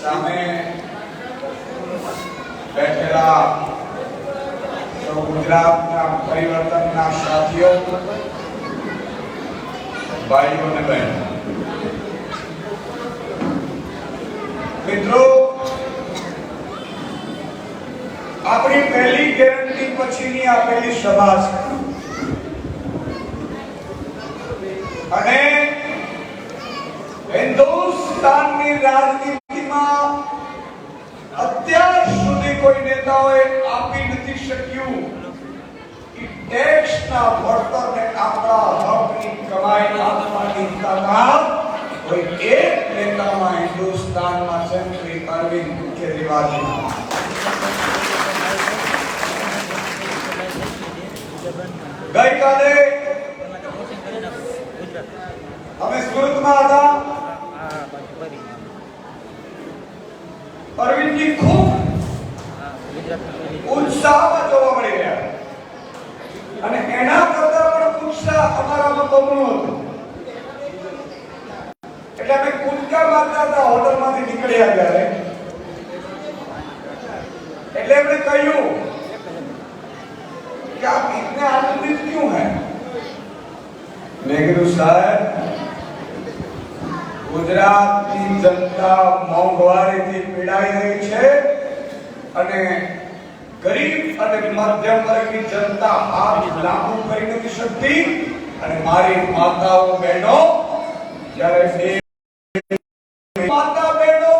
સામે બેઠેલા ગુજરાતના પરિવર્તનના સાથીઓ, ભાઈઓ અને બહેનો, મિત્રો, આપણી પહેલી ગેરંટી પછીની આ પહેલી સભા છે અને હિન્દુસ્તાનની રાજનીતિમાં અત્યાર સુધી કોઈ નેતાઓએ આપી નથી શક્યું કે ટેક્સના વળતરને આપણા હકની કમાઈ આપવાની તાકાત કોઈ એક નેતામાં હિન્દુસ્તાનમાં છે, શ્રી અરવિંદ કેજરીવાલજી. ગઈકાલે અમે સુરતમાં હતા. અરવિંદજી ખૂબ ઉત્સાહમાં જોવા મળી રહ્યા અને એના કરતા પણ ઉત્સાહ અમારામાં બમણો હતો. એટલે અમે કૂદકા મારતા હતા હોટલમાંથી નીકળ્યા ત્યારે. એટલે એમણે કહ્યું कि आप इतने आनंदित क्यों हैं? मैं कहा साहब, गुजरात की जनता मोंघवारीથી પીડાઈ રહી છે અને ગરીબ અને મધ્યમ વર્ગની જનતા હાથ લાંબુ કરી નથી શકતી અને મારી માતાઓ બહેનો જ્યારે માતા બહેનો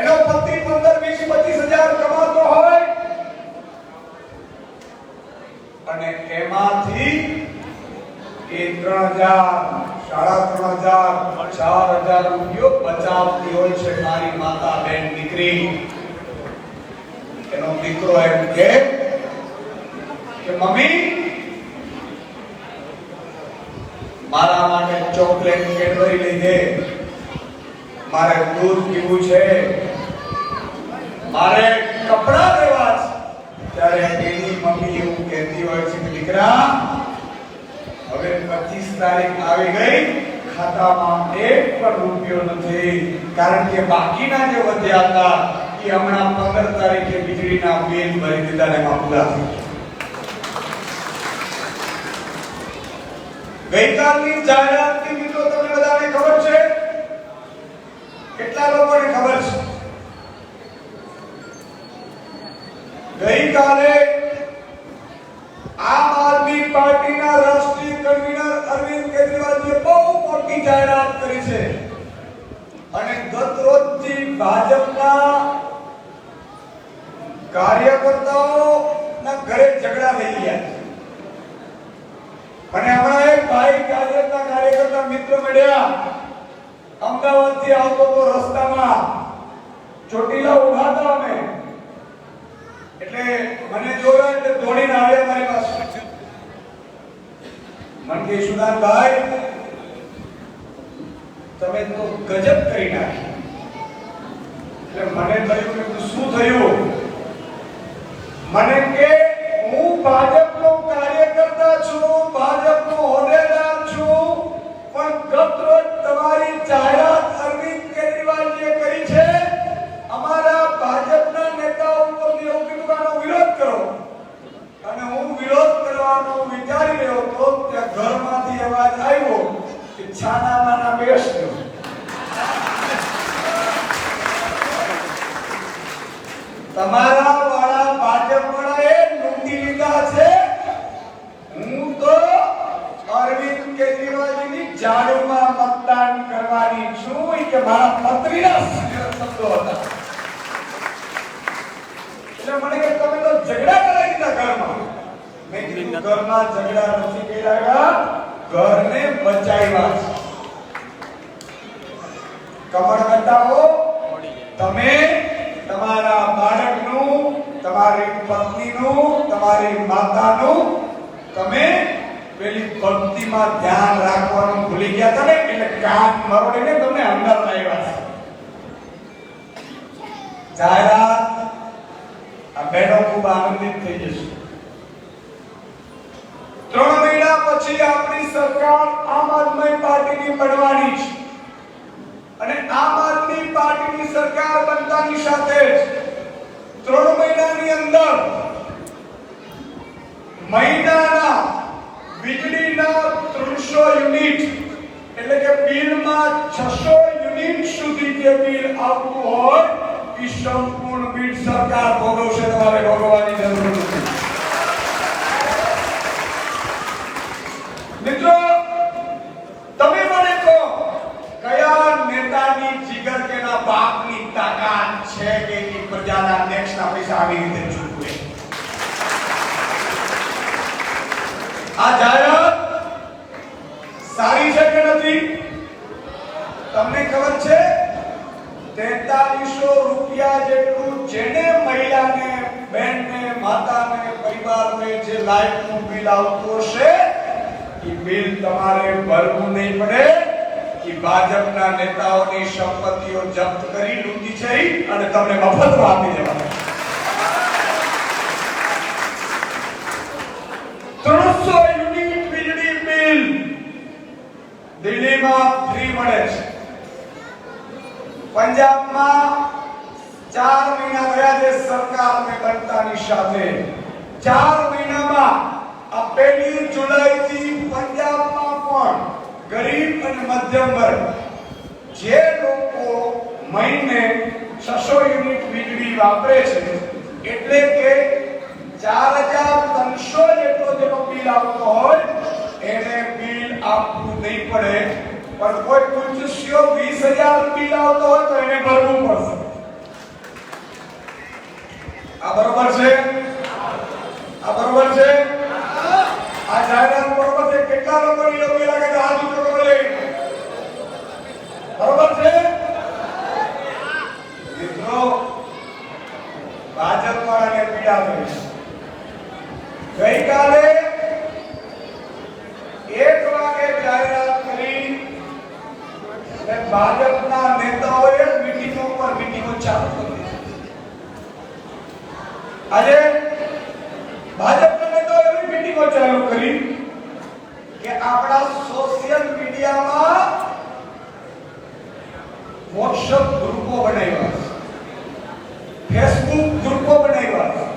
એનો પતિ 15-20-25,000 કમાતો હોય અને એમાંથી એ 3,000, 3,500, 4,000 રૂપિયો બચાવતી હોય છે મારી માતા બેન દીકરી. એનો દીકરો એમ કે મમ્મી મારા માટે ચોકલેટ કેડબરી લઈ દે, મારે દૂધ પીવું છે, મારે કપડા લેવા છે. ત્યારે એની મમ્મી એવું કહેતી હોય છે કે દીકરા હવે 25 તારીખ આવી ગઈ, ખાતામાં એક પણ રૂપિયો નથી, કારણ કે બાકીના જે વધ્યા હતા એ હમણાં 15 તારીખે વીજળીના બિલ ભરી દીધા ને એમાં પૂરા થઈ ગયા. ગઈકાલની જાહેરાતની મિત્રો તમને બધાને ખબર છે? કેટલા લોકોને ખબર છે? ગઈકાલે આમ આદમી પાર્ટીના રાષ્ટ્રીય કન્વીનર અરવિંદ કેજરીવાલજીએ બહુ મોટી જાહેરાત કરી છે અને ગત રોજથી ભાજપના કાર્યકર્તાઓના ઘરે ઝઘડા થઈ ગયા છે અને હમણાં એક ભાઈ ભાજપના કાર્યકર્તા મિત્ર મળ્યા, અમદાવાદથી આવતો તો રસ્તામાં ચોટીલા ઉભા હતા અમે, એટલે મને જોયા એટલે દોડીને આવ્યા મારી પાસે. મન કે સુદાનભાઈ તમે તો ગજબ કરી નાખી. એટલે મને થયું કે શું થયું? મને કે હું ભાજપનો કાર્યકર્તા છું, ભાજપનો હોદ્દેદાર છું, પણ ગત રોજ તમારી જાહેરાત અરવિંદ કેજરીવાલજીએ કરી છે, અમારા ભાજપના નેતાઓ ઉપરથી એવું કીધું કે આનો વિરોધ કરો. અને હું વિરોધ કરવાનો વિચારી રહ્યો તો ત્યાં ઘરમાંથી અવાજ આવ્યો કે છાના માના બેસજો. તમારા વાળા ભાજપ વાળાએ લૂંટી લીધા છે. હું તો અરવિંદ કેજરીવાલજીની જાડુમાં મતદાન કરવાની છું કે મારા પત્રીના શબ્દો હતા. એટલે મને કે તમે તો ઝઘડા કરાવી દીધા ઘરમાં. મેં કીધું ઘરમાં ઝઘડા નથી કર્યા, ઘરને બચાવ્યા છે. કમળ બતાવો, તમે તમારા બાળકનું, તમારી પત્નીનું, તમારી માતાનું તમે પેલી ભક્તિમાં ધ્યાન રાખવાનું ભૂલી ગયા હતા ને, એટલે કાન મરોડીને તમને અંદર લાવ્યા છે. જાહેરાત આ બહેનો ખૂબ આનંદિત થઈ જશે. 3 મહિના પછી આપણી સરકાર આમ આદમી પાર્ટીની બનવાની છે અને આમ આદમી પાર્ટીની સરકાર બનતાની સાથે જ 3 મહિનાની અંદર મહિનાના વીજળીના 300 યુનિટ એટલે કે બિલમાં 600 યુનિટ સુધી જે બિલ આવતું હોય એ સંપૂર્ણ બિલ સરકાર ભોગવશે, તમારે ભોગવવાની જરૂર નથી. મિત્રો, તમે મને કહો કયા નેતાની જીગર કે ના બાપની તાકાત છે કે એ પ્રજાના ટેક્સના પૈસા આવી રીતે ચૂકવે? આ જાહેરાત સારી છે કે નથી? તમને ખબર છે 4300 રૂપિયા જેટલું જેને મહિલાને, બહેનને, માતાને, પરિવારને જે લાઈટનું બિલ આવતું હશે એ બિલ તમારે ભરવું નહીં પડે. કે ભાજપના નેતાઓની સંપત્તિઓ જપ્ત કરી લૂંટી છે અને તમને મફતમાં આપી દેવાના. 300 યુનિટ વીજળી બિલ દિલ્હીમાં ફ્રી મળે છે. પંજાબમાં 4 મહિના થયા છે સરકારને બનતાની સાથે. 4 મહિનામાં આ 1 જુલાઈથી પંજાબમાં પણ ગરીબ અને મધ્યમ વર્ગ જે લોકો મહિને 600 યુનિટ વીજળી વાપરે છે એટલે કે 4300 જેટલો જેનો બિલ આવતો હોય એને બિલ આપવું નહીં પડે. પણ કોઈ પૂછ્યો 20000 બિલ આવતો હોય તો એને ભરવું પડશે. આ બરોબર છે? આ બરોબર છે? આ જાહેરાત બરોબર છે? કેટલા લોકોની યોગ્ય લાગે છે? હાથ ઊંચો કરો લે. બરોબર છે? મિત્રો, ભાજપ વાળાને પીડા થઈ. ગઈકાલે 1 વાગે જાહેરાત કરી અને ભાજપના નેતાઓએ મીટિંગો પર મીટિંગો ચાલુ કરી. આજે ભાજપના નેતાઓએ એવી મીટિંગો ચાલુ કરી કે આપણા સોશિયલ મીડિયામાં WhatsApp ગ્રુપો બનાવ્યા, Facebook ગ્રુપો બનાવ્યા.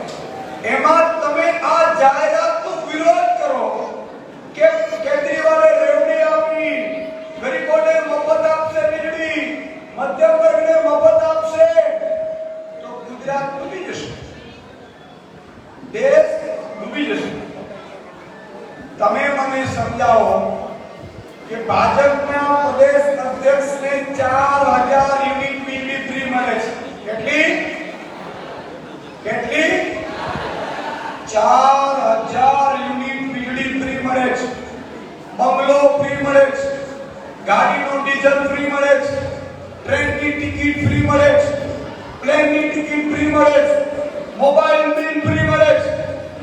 એમાં તમે આ જાહેરાતનો વિરોધ કરો કે કેજરીવાલે રેવડી આપી, ગરીબોને મફત આપશે વીજળી, મધ્યમ વર્ગને મફત આપશે, તો ગુજરાત ડૂબી જશે, દેશ ડૂબી જશે. તમે મને સમજાવો કે ભાજપના પ્રદેશ અધ્યક્ષને 4000 યુનિટ વીજળી ફ્રી મળે છે. કેટલી? કેટલી? 4000 યુનિટ વીજળી ફ્રી મળે છે. બંગલો ફ્રી મળે છે, ગાડીનું ડીઝલ ફ્રી મળે છે, ટ્રેનની ટિકિટ ફ્રી મળે છે, પ્લેનની ટિકિટ ફ્રી મળે છે, મોબાઈલ બિલ ફ્રી મળે છે,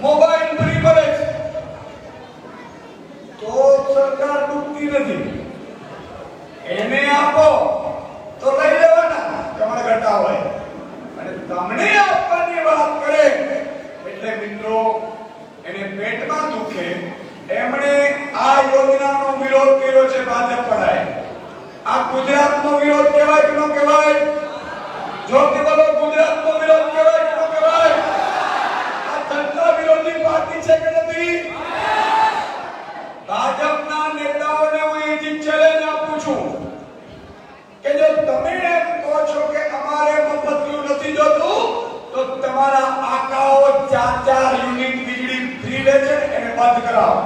મોબાઈલ ફ્રી મળે છે. તો સરકાર ડૂબતી નથી. એને આપો તો લઈ લેવાના તમારા ઘટા હોય, અને તમને આપવાની વાત કરે એટલે મિત્રો એને પેટમાં દુખે. એમણે આ યોજનાનો વિરોધ કર્યો છે ભાજપ પડાય. આ ગુજરાતનો વિરોધ કહેવાય કે ન કહેવાય? જોરથી બોલો, ગુજરાતનો વિરોધ કહેવાય કે ન કહેવાય? આ જનતા વિરોધી પાર્ટી છે કે નથી? ભાજપના નેતાઓને હું એ ચેલેન્જ આપું છું કે જો તમે એમ કહો છો કે અમારે મફતનું નથી જોતું, તો તમારા આકાઓ 4 યુનિટ વીજળી ફ્રી લે છે એને બંધ કરાવો.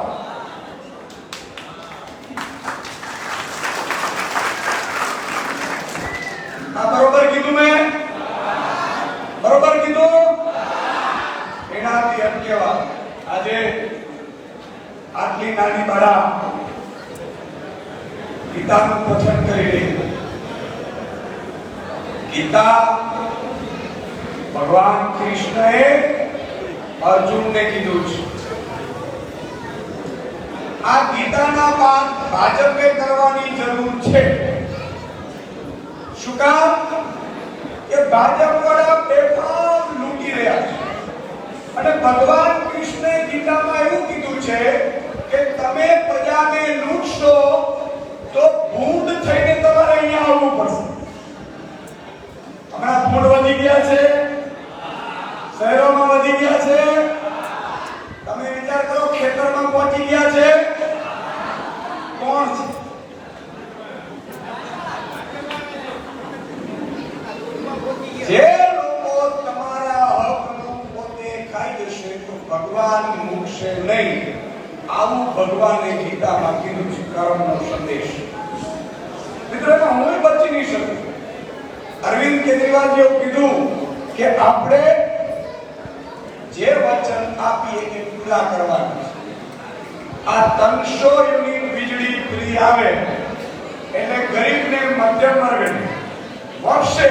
આ બરોબર કીધું મેં? બરોબર કીધું? એનાથી અટકેવા આજે આટલી નાની બાળા ગીતાનું પઠન કરી રહી. ગીતા ભગવાન કૃષ્ણએ અર્જુનને કીધું છે. આ ગીતાના પાઠ ભાજપે કરવાની જરૂર છે. શું કામ? કે ભાજપ વાળા બેફામ લૂંટી રહ્યા છે. અને ભગવાન કૃષ્ણે ગીતામાં એવું કીધું છે જનતાને લૂંટશો તો ભૂંડ થઈને તમારે અહીંયા આવવું પડશે. હમણાં ભૂંડ વધી ગયા છે, શહેરોમાં વધી ગયા છે. તમે વિચાર કરો, ખેતરમાં પહોંચી ગયા છે. કોણ છે? જે લોકો તમારા હકનું પોતે ખાઈ જશે તો ભગવાન મૂકશે નહીં. આવું ભગવાને ગીતામાં કીધું છે, કર્મનો સંદેશ. મિત્રો, એમાં હું બચી નહીં શકું. અરવિંદ કેજરીવાલજીએ કીધું કે આપણે જે વચન આપીએ એ પૂરા કરવાના છે. આ 300 યુનિટ વીજળી ફ્રી આવે એટલે ગરીબને, મધ્યમ વર્ગને વર્ષે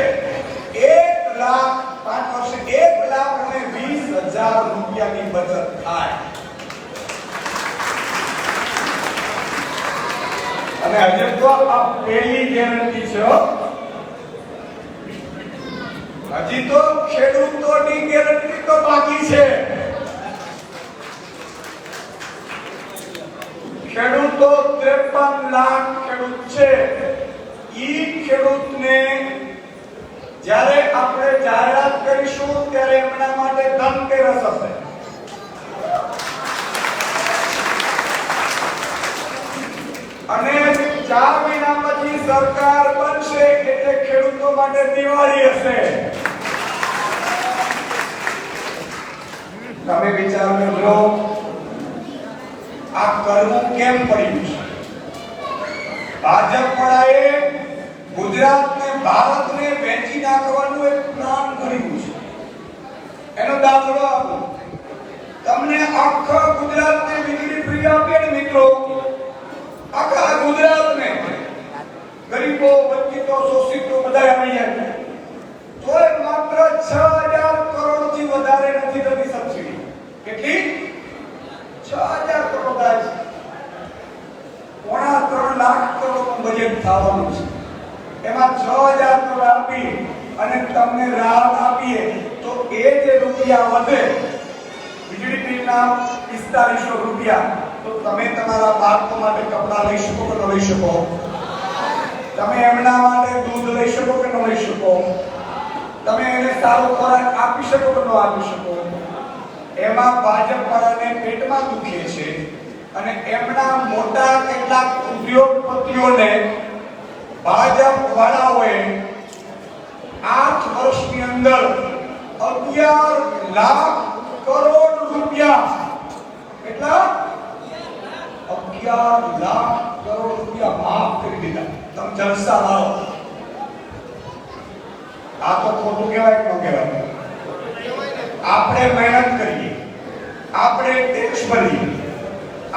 1 લાખ, 5 વર્ષે 1,20,000 રૂપિયાની બચત થાય. અને હજુ તો આ પહેલી ગેરંટી છે. હજી તો ખેડૂતોની ગેરંટી તો બાકી છે. ખેડૂતો 53 લાખ ખેડૂત છે. ઈ ખેડૂતને જ્યારે આપણે જાહેરાત કરીશું ત્યારે એમના માટે ધનતેરસ હશે. અને 4 મહિના પછી સરકાર બનશે એટલે ખેડૂતો માટે દિવાળી હશે. તમે વિચાર કરો, આ કરવું કેમ પડ્યું છે? ભાજપ વાળાએ ગુજરાતને, ભારતને વેચી નાખવાનું એક પ્લાન કર્યું છે. એનો દાખલો આપો. તમને આખા ગુજરાતને વીજળી ફ્રી આપીએ ને મિત્રો, આખા ગુજરાતને, ગરીબો, વંચિતો, શોષિતો બધા આવી જાય તો એ માત્ર 6000 કરોડથી વધારે નથી થતી સબસિડી. કેટલી? 6000 કરોડ થાય છે. 3.5 લાખ કરોડનું બજેટ થવાનું છે. એમાં 6000 કરોડ આપી અને તમને રાહત આપીએ તો એ જે રૂપિયા વધે, વીજળી બિલના 4500 રૂપિયા, તો તમે તમારા બાળકો માટે કપડાં લઈ શકો કે ન લઈ શકો? તમે એમના માટે દૂધ લઈ શકો કે ન લઈ શકો? તમે એને સારો ખોરાક આપી શકો કે ન આપી શકો? એમાં ભાજપ વાળાને પેટમાં દુખે છે અને એમના મોટા કેટલાક ઉદ્યોગપતિઓને ભાજપ વાળાઓએ 8 વર્ષની અંદર 11 લાખ કરોડ રૂપિયા, કેટલા? 11 લાખ કરોડ રૂપિયા માફ કરી દીધા. તમે જલસા લાવો. આ તો ખોટું કહેવાય કે ન કહેવાય? આપણે મહેનત કરીએ, આપણે ટેક્સ ભરીએ,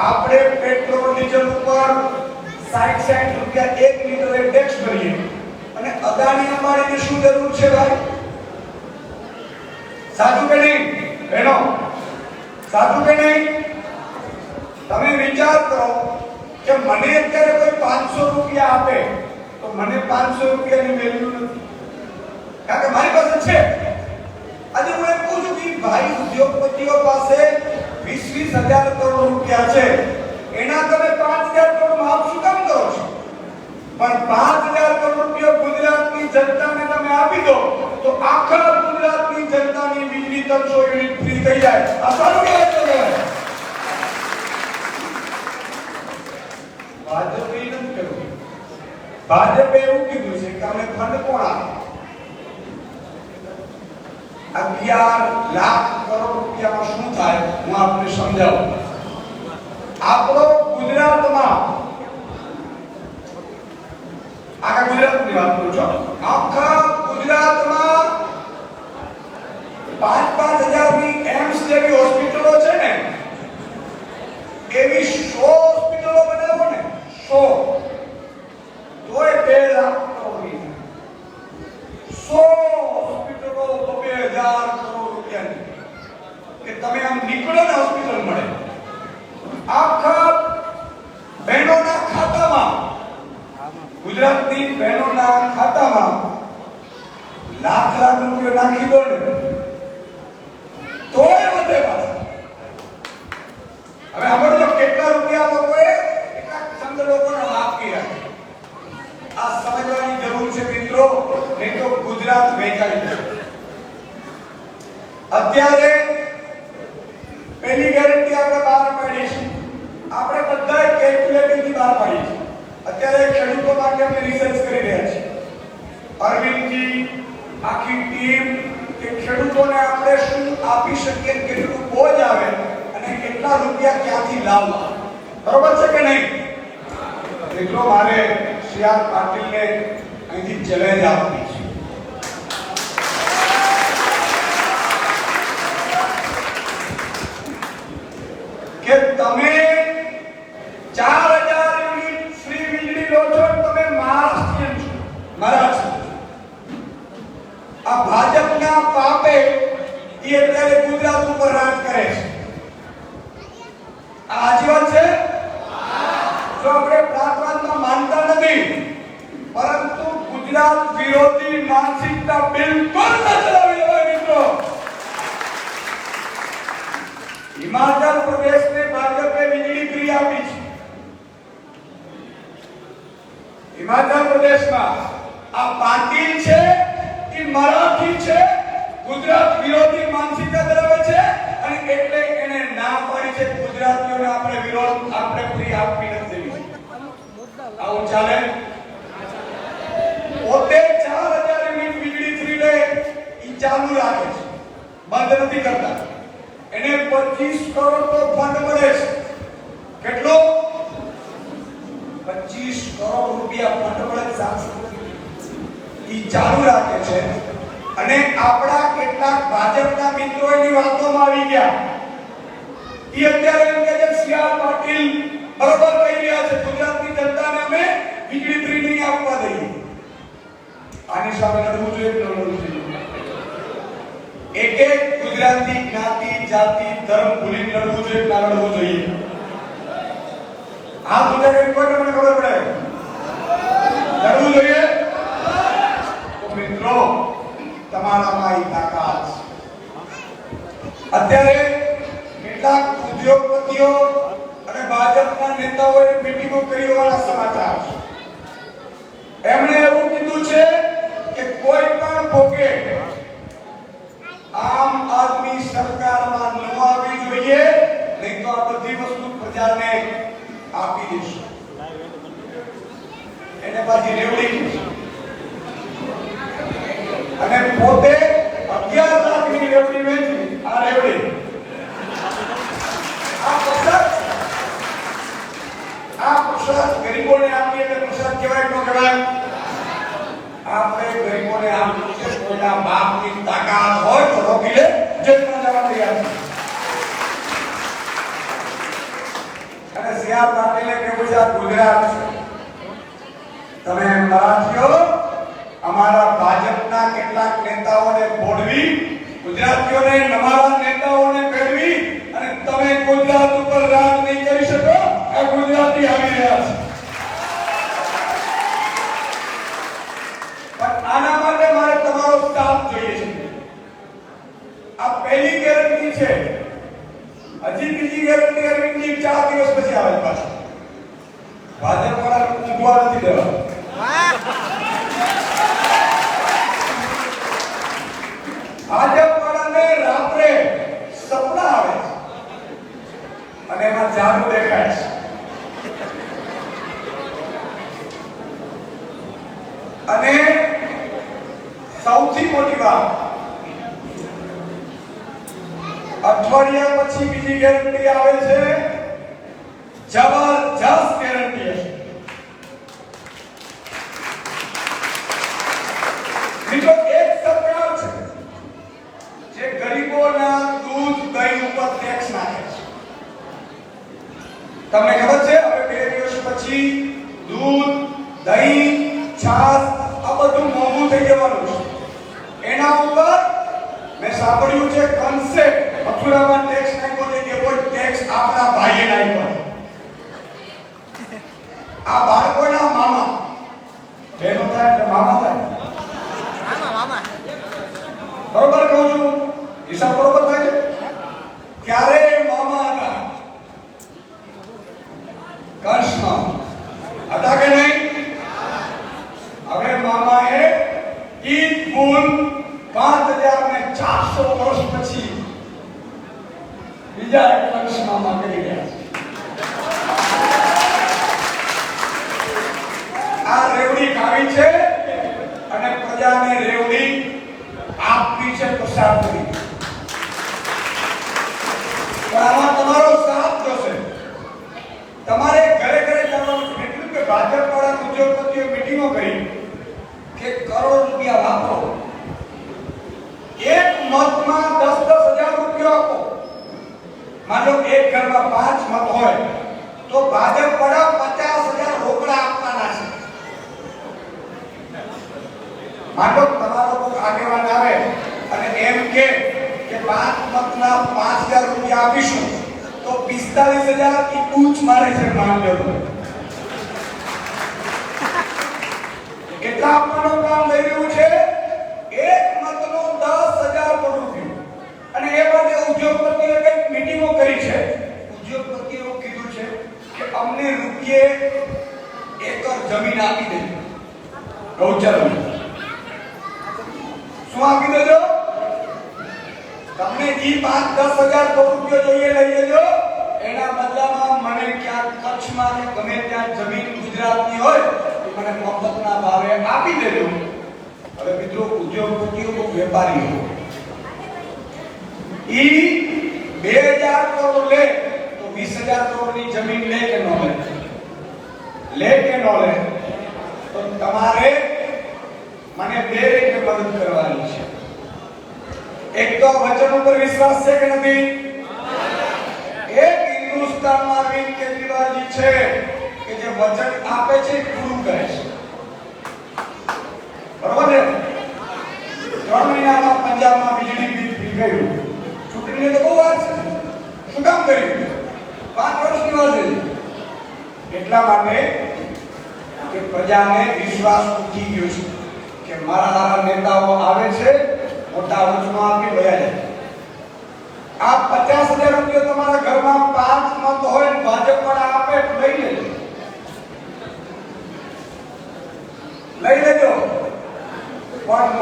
આપણે પેટ્રોલ ડીઝલ ઉપર 60 રૂપિયા 1 લીટરે ટેક્સ ભરીએ, અને અદાણી અંબાણીને શું જરૂર છે ભાઈ? સાચું કે નહીં બહેનો? સાચું કે નહીં? તમે વિચાર કરો કે મને અત્યારે કોઈ 500 રૂપિયા આપે તો મને 500 રૂપિયાની વેલ્યુ નથી, કારણ કે મારી પાસે છે. આજે હું એમ કહું છું કે ભાઈ, ઉદ્યોગપતિઓ પાસે 20,000 કરોડ રૂપિયા છે, એના તમે 5,000 કરોડ માફ શું કામ કરો છો? પણ 5,000 કરોડ રૂપિયા ગુજરાતની જનતાને તમે આપી દો તો આખા ગુજરાતની જનતાની વીજળી 300 યુનિટ ફ્રી થઈ જાય. આ સારું કહેવાય. ભાજપે નથી કર્યું. ભાજપે એવું કીધું છે કે અમે ફંડ કોણ આપે? 11 લાખ કરોડ રૂપિયામાં શું થાય હું આપને સમજાવું. આપણો ગુજરાતમાં, આખા ગુજરાતની વાત કરું છું, આખા ગુજરાતમાં 5,000 ની એમ્સ જેવી હોસ્પિટલો છે ને, એવી 100 હોસ્પિટલો બનાવો ને, 100, તોય 2 લાખ કરોડ. 100 હોસ્પિટલો 2,000 કરોડ રૂપિયાની, કે તમે આમ નીકળો ને હોસ્પિટલ મળે. આખા બહેનોના ખાતામાં, ગુજરાતની બહેનોના ખાતામાં લાખ રૂપિયા નાખી દો ને તોય વધે પાછા. હવે આપણે કેટલા રૂપિયા લોકોએ ગુજરાત વેચાઈ જશે. અત્યારે પહેલી ગેરંટી આપણે બહાર પાડી છે. આપણે બધાએ કેલ્ક્યુલેટિવથી બહાર પાડી છે. અત્યારે ખેડૂતો માટે અમે રિસર્ચ કરી રહ્યા છીએ. અરવિંદજી આખી ટીમ કે ખેડૂતોને આપણે શું આપી શકીએ, કેટલું બોજ આવે અને કેટલા રૂપિયા ક્યાંથી લાવવા. બરોબર છે કે નહીં? મિત્રો, મારે સીઆર પાટીલને અહીંથી ચેલેન્જ આપવી છે. કે તમે 4000 યુનિટ ફ્રી વીજળી લો છો, તમે મહારાષ્ટ્રીયન છો. મહારાષ્ટ્ર આ ભાજપના પાપે એ અત્યારે ગુજરાત ઉપર રાજ કરે છે. આ આજીવન છે. જો આપણે પ્રાંતવાદમાં માનતા નથી, પરંતુ ગુજરાત વિરોધી માનસિકતા બિલકુલ ન ચલાવી હોય. મિત્રો, હિમાચલ પ્રદેશને ભાજપે વીજળી ફ્રી આપી છે. હિમાચલ પ્રદેશમાં આ પાટીલ છે કે મરાઠી છે, ગુજરાત વિરોધી માનસિકતા ધરાવે છે અને એટલે એને ના પાડી છે ગુજરાતીઓને આપણે વિરોધ આપણે ફ્રી આપવી નથી. આવું ચાલે? પોતે 4000 યુનિટ વીજળી ફ્રી લે, ઈ ચાલુ રાખે છે, બંધ નથી કરતા. એને 25 કરોડ તો ફંડ મળે છે. કેટલો? 25 કરોડ રૂપિયા ફંડ મળે છે. ઈ ચાલુ રાખે છે અને આપણા કેટલાક ભાજપના મિત્રો એની વાતોમાં આવી ગયા. ઈ અત્યારે એમ કહે છે સીઆર પાટીલ બરોબર કહી રહ્યા છે, ગુજરાતની જનતાને અમે વીજળી ફ્રી નહીં આપવા દઈએ. આની સામે લડવું જોઈએ કે લડવું જોઈએ? એક એક ગુજરાતી જ્ઞાતિ, જાતિ, ધર્મ ભૂલીને લડવું જોઈએ કે ના લડવું જોઈએ? આ ગુજરાતી કોઈને મને ખબર પડે લડવું જોઈએ. તો મિત્રો, તમારામાં ઈ તાકાત છે. અત્યારે કેટલાક ઉદ્યોગપતિઓ અને ભાજપના નેતાઓએ મીટિંગો કરી હોવાના સમાચાર છે. એમણે એવું કીધું છે કે કોઈ પણ ભોગે આમ આદમી સરકારમાં ન આવવી જોઈએ, નહીં તો આ બધી વસ્તુ પ્રજાને આપી દેશું. એને પાછી રેવડી અને પોતે 11 લાખની રેવડી વેચી. આ રેવડી આ પ્રસાદ ગરીબોને આપીએ એટલે પ્રસાદ કહેવાય કે ન કહેવાય? આપણે ગરીબોને આપીએ છે. કોઈના બાપની તાકાત હોય તો રોકી લે, જેલમાં જવા તૈયાર છે. અને સીઆર પાટીલે કેવું છે, આ ગુજરાત છે. તમે મરાઠીઓ અમારા ભાજપના કેટલાક નેતાઓને બોડવી, ગુજરાતીઓને અમારા નેતાઓને ભેળવી અને તમે ગુજરાત ઉપર રાજ નહીં કરી શકો. આ ગુજરાતી આવી રહ્યા છે. પણ આના માટે મારે તમારો સાથ જોઈએ છે. આ પહેલી ગેરંટી છે. હજી બીજી ગેરંટી અરવિંદજી 4 દિવસ પછી આવે પાછી. ભાજપ વાળા ઊંઘવા નથી દેવા. ભાજપ વાળાને રાત્રે સપના આવે છે અને એમાં જાદુ દેખાય છે. અને સૌથી મોટી વાત, અઠવાડિયા પછી બીજી ગેરંટી આવે છે. જબરજસ્ત ગેરંટી હશે. મિત્રો, એક સરકાર છે જે ગરીબોના દૂધ, દહીં ઉપર ટેક્સ નાખે છે. તમને ખબર છે, હવે 2 દિવસ પછી દૂધ, દહીં, છાસ આ બધું મોંઘું થઈ જવાનું છે. એના ઉપર મેં સાંભળ્યું છે કન્સેપ્ટ મથુરામાં ટેક્સ નાખ્યો છે કે કોઈ ટેક્સ આપણા ભાઈએ નાખ્યો. આ બાળકોના મામા બેનો થાય એટલે મામા થાય. બરોબર કહું છું? હિસાબ બરોબર થાય છે? ક્યારે મામા હતા? કંસમાં હતા કે નહીં? હવે મામાએ ઈદ ગુલ કરી કે કરોડ રૂપિયા વાપરો, એક મતમાં 10,000 રૂપિયા આપો. માનો એક ઘરમાં 5 મત હોય તો ભાજપ વાળા 50,000 રોકડા આપવાના છે. માનો તમારો કોઈ આગેવાન આવે અને એમ કે 5 મતના 5,000 રૂપિયા આપીશું તો 45,000 કી કૂચ મારે છે. માન લો કેટલા આપવાનું કામ થઈ રહ્યું છે? એક મતનો 10,000 રૂપિયા. અને એ માટે ઉદ્યોગપતિઓએ કઈ મીટિંગો કરી છે. ઉદ્યોગપતિઓ કીધું છે કે અમને રૂપિયે એકર જમીન આપી દેજો, ગૌચરની. શું આપી દેજો? તમને જી 5-10,000 રૂપિયા જોઈએ લઈ લેજો, એના બદલામાં મને ક્યાંક કચ્છમાં કે ગમે ત્યાં જમીન ગુજરાતની હોય તો મને મફતના ભાવે આપી દેજો. હવે મિત્રો, ઉદ્યોગપતિઓ વેપારીઓ ઈ 2,000 કરોડ લે તો 20,000 કરોડની જમીન લે કે ન લે? લે કે ન લે? તો તમારે મને બે રીતે મદદ કરવાની છે. એક તો વચન ઉપર વિશ્વાસ છે કે નથી? એક હિન્દુસ્તાનમાં અરવિંદ કેજરીવાલજી છે કે જે વચન આપે છે પૂરું કરે છે. બરોબર છે? 3 મહિનામાં પંજાબમાં વીજળી બિલ ફ્રી કર્યું. ચૂંટણીને તો બહુ વાર છે. શું કામ કર્યું? 5 વર્ષની વાર છે. એટલા માટે કે પ્રજાને વિશ્વાસ ઉઠી ગયો છે કે મારા નેતાઓ આવે છે, મોટા વચનો આપી વયા જાય. આ 50,000 રૂપિયા તમારા ઘરમાં 5 મત હોય ને ભાજપ વાળા આપે તો લઈ લેજો. લઈ લેજો. પણ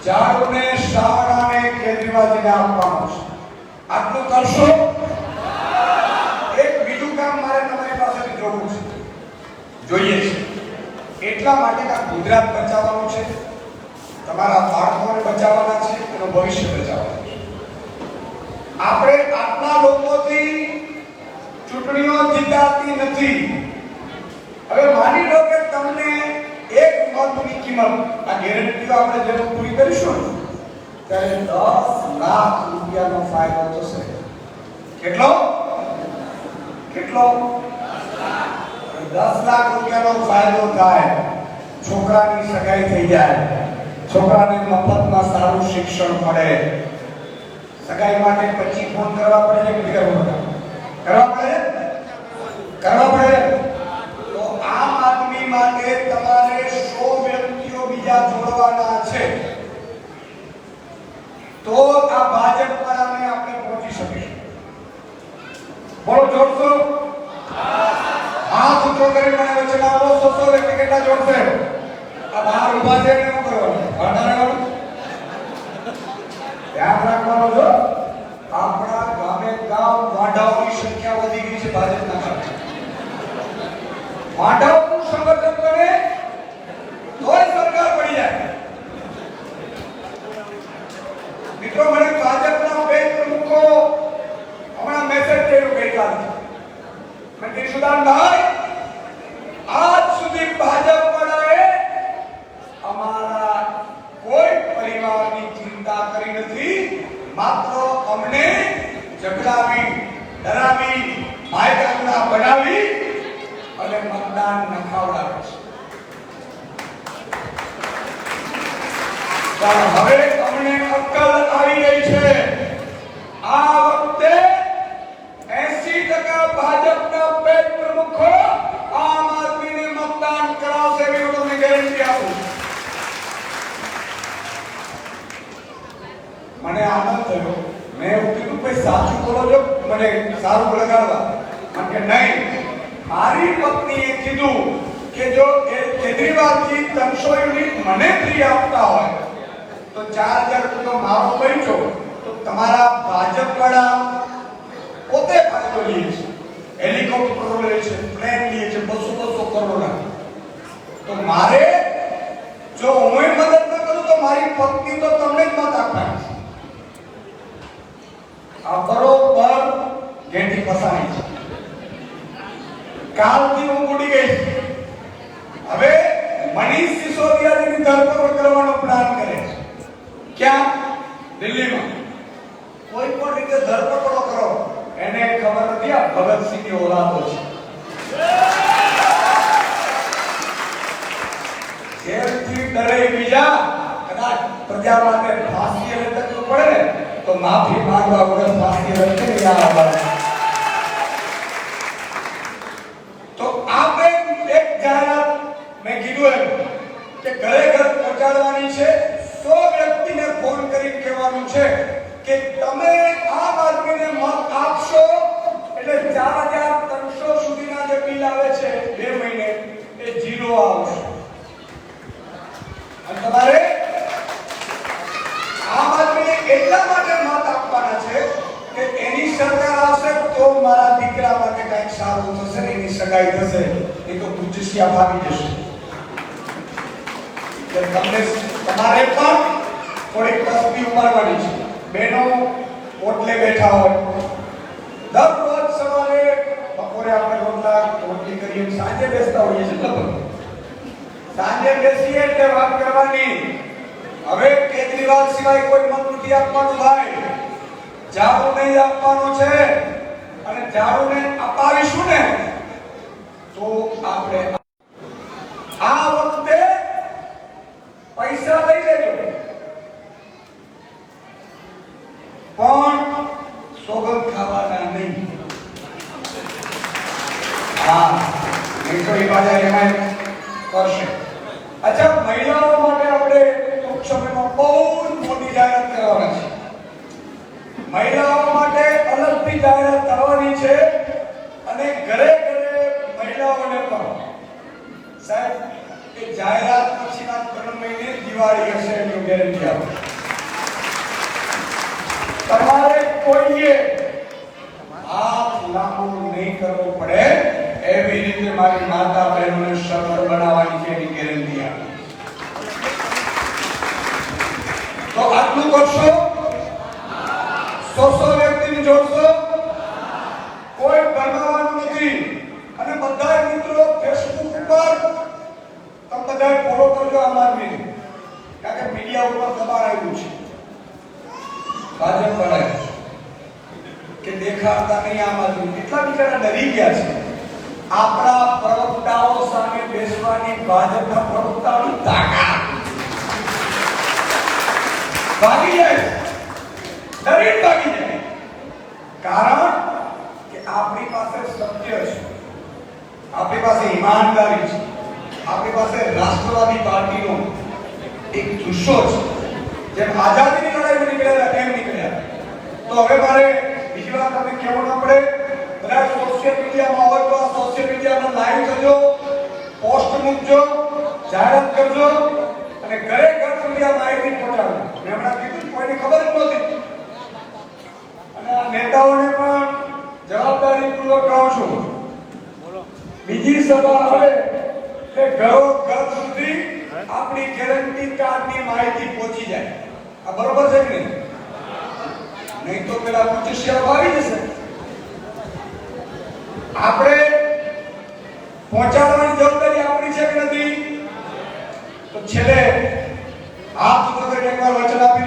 ઝાડુને, શાવરાને, કેજરીવાલજીને આપવાનું છે. આટલું કરશો? એક બીજું કામ મારે તમારી પાસેથી જોવું છે, જોઈએ છે. એટલા માટે આ ગુજરાત બચાવવાનું છે, તમારા બાળકોને બચાવવાના છે, એનું ભવિષ્ય બચાવવાનું છે. આપણે આટલા લોકોથી ચૂંટણીઓ જીતાતી નથી. હવે માની લો કે તમને એક મતની કિંમત, આ ગેરંટીઓ આપણે જેને પૂરી કરીશું ત્યારે 10 લાખ રૂપિયાનો ફાયદો થશે. કેટલો? 10 લાખ રૂપિયાનો ફાયદો થાય. છોકરાની સગાઈ થઈ જાય, છોકરાને મફતમાં સારું શિક્ષણ મળે. સગાઈ માટે પછી ફોન કરવા પડે છે કે કરવા પડે? તો આમ આદમી માટે તમારે 100 વ્યક્તિઓ બીજા જોડવાના છે તો આ ભાજપ વાળાને આપણે પહોંચી શકીશું. બોલો, જોડશો? હાથ ઊંચો કરી મને વચન આપો. 100 વ્યક્તિ કેટલા જોડશે? આ બહાર ઉભા છે એને શું કરવાનું? ધ્યાન રાખવાનું છો. આપણા ગામે ગામ વાંઢાઓની સંખ્યા વધી ગઈ છે ભાજપના કારણે. વાંઢાઓનું સંગઠન કરે તોય સરકાર પડી જાય. મિત્રો, મને ભાજપના બે પ્રમુખો હમણાં મેસેજ કર્યો ગઈકાલે. મેં કીધું, સુદાનભાઈ, આજ સુધી ભાજપ વાળાએ અમારા કોઈ પરિવારની ચિંતા કરી નથી. માત્ર અમને ઝઘડાવી, ડરાવી, માયકાંગના બનાવી અને મતદાન નખાવડાવે છે. હવે અમને અક્કલ આવી ગઈ છે. આ વખતે 80% ભાજપના પેટ પ્રમુખો આમ આદમીને મતદાન કરાવશે એવી હું તમને ગેરંટી આપું. મને આનંદ થયો. મેં એવું કીધું, ભાઈ સાચું બોલો છો, મને સારું લગાડવા. મને કે નહીં, મારી પત્નીએ કીધું કે જો કેજરીવાલજી 300 યુનિટ મને ફ્રી આપતા હોય તો 4,000 રૂપિયા મારો બચ્યો તો તમારા ભાજપ વાળા પોતે ફાયદો લે છે. હેલિકોપ્ટરો લે છે, પ્લેન લે છે, 200 કરોડના. તો મારે જો હું મદદ ન કરું તો મારી પત્ની તો તમને જ મત આપવાની. આ કરો કાલથી હું ઉડી ગઈ. હવે મનીષ સિસોદિયાની ધરપકડ કરવાનો પ્લાન કરે છે. ક્યાં? દિલ્હીમાં. કોઈ પણ રીતે ધરપકડો કરો. એને ખબર નથી આ ભગતસિંહની ઓલાદો છે. જેલથી ડરે બીજા, કદાચ પ્રજા માટે ફાંસી લટકવું પડે તો માફી માંગવા વગર ફાંસી લટકે આવવા. તો આપણે એક જાહેરાત મેં કીધું એમ કે ઘરે ઘર પહોંચાડવાની છે. 100 વ્યક્તિને ફોન કરી કહેવાનું છે કે તમે આમ આદમીને મત આપશો એટલે 4300 સુધીના જે બિલ આવે છે 2 મહિને એ ઝીરો આવશે. અને તમારે આમ આદમીને એટલા માટે મત આપવાના છે કે એની સરકાર આવશે તો મારા દીકરા માટે કંઈક સારું થશે, એની સગાઈ થશે, એ તો ગુજસિયા ભાગી જશે. તમને તમારે પણ થોડીક તસ્બી ઉમારવાની છે. બહેનો ઓટલે બેઠા હોય, દરરોજ સવારે બપોરે આપણે રોટલી કરીએ, સાંજે બેસતા હોઈએ છીએ. લગભગ સાંજે બેસીએ એટલે વાત કરવાની. હવે કેજરીવાલ સિવાય કોઈ મત નથી આપવાનું ભાઈ. ઝાડુ નહીં આપવાનું છે. અને ઝાડુને અપાવીશું ને તો આપણે આ વખતે પૈસા લઈ લેજો પણ સોગંદ ખાવાના નહીં. હા, નહીં તો એ બાજા એમાં કરશે. અચ્છા, મહિલાઓ માટે આપણે ટૂંક સમયમાં બહુ મોટી જાહેરાત કરવાના છે. મહિલાઓ માટે અલગથી જાહેરાત કરવાની છે અને ઘરે ઘરે મહિલાઓને પણ સાહેબ એ જાહેરાત પછીના 3 મહિને દિવાળી હશે એની ગેરંટી આપો. તમારે કોઈએ હાથ લાંબો નહીં કરવો પડે એવી રીતે મારી માતા બહેનોને સફળ બનાવવાની છે એની ગેરંટી આપો. તો આટલું કરશો? 100 વ્યક્તિને જોડશો? કોઈ બનાવવાનું નથી. અને બધા મિત્રો ફેસબુક ઉપર તમે બધા ફોલો કરજો આમ આદમીને, કારણ કે મીડિયા ઉપર દબાણ આવ્યું છે. ભાજપ વાળા કે દેખાડતા નહીં આમ આદમી. કેટલા બિચારા ડરી ગયા છે. આપણા પ્રવક્તાઓ સામે બેસવાની ભાજપના પ્રવક્તાઓની તાકાત. ભાગી જાય, ડરી ભાગી જાય. કારણ કે આપણી પાસે સત્ય છે, આપણી પાસે ઈમાનદારી છે, આપણી પાસે રાષ્ટ્રવાદી પાર્ટીનો એક જુસ્સો છે. જેમ આઝાદીની લડાઈમાં નીકળ્યા એમ નીકળ્યા. તો હવે મારે બીજી વાત તમને કહેવું ન પડે. બધા સોશિયલ મીડિયામાં હોય તો સોશિયલ મીડિયામાં લાઈવ કરજો, પોસ્ટ મૂકજો, જાહેરાત કરજો અને ઘરે ઘર સુધી આ માહિતી પહોંચાડજો. મેં હમણાં કીધું કોઈને ખબર જ નહોતી. અને આ નેતાઓને પણ જવાબદારીપૂર્વક કહું છું, બીજી સભા આવે કે ઘરો ઘર સુધી આપણી ગેરંટી કાર્ડની માહિતી પહોંચી જાય. આ બરોબર છે કે નહીં? નહીં તો પેલા ગુજસિયા આવી જશે. આપણે પહોંચાડવાની જવાબદારી આપણી છે કે નથી? તો છેલ્લે હાથ ઉપર એકવાર વચન આપી